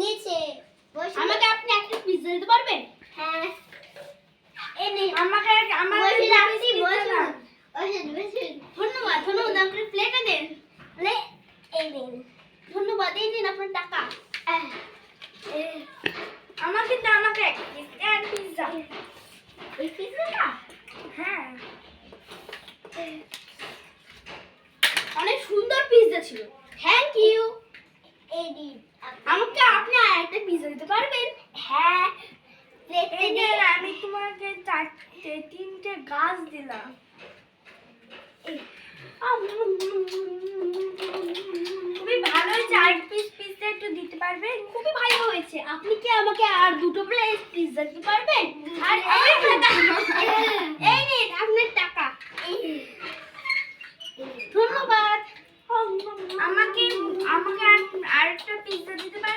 নিচে বসে। আমাকে আপনি একটা পিজ্জা দিতে পারবেন? হ্যাঁ, এই নিন। আমাকে বসে রাখছি, বসুন। বসুন, বসুন। ধন্যবাদ ধন্যবাদ, আপনি প্লেটে দেন। এই নিন। ধন্যবাদ, এই নিন আপনার টাকা। আমাকে এক পিজ্জা। এই পিজ্জাটা? হ্যাঁ, অনেক সুন্দর পিজ্জা ছিল। Thank you. এই নিন। আমাকে আপনি আরেকটা পিজ্জা দিতে পারবেন? হ্যাঁ, প্লেটে এই যে দিন। আমি তোমাকে তিনটে গাছ দিলাম। খুবই ভালো হয়েছে, আর পিজ্জা একটু দিতে পারবেন? খুবই ভালো হয়েছে। আপনি কি আমাকে আর দুটো প্লেট পিজ্জা দিতে পারবেন? আর এই নিন আপনার টাকা। ধন্যবাদ। আমাকে আরেকটা পিজ্জা দিতে পারবেন?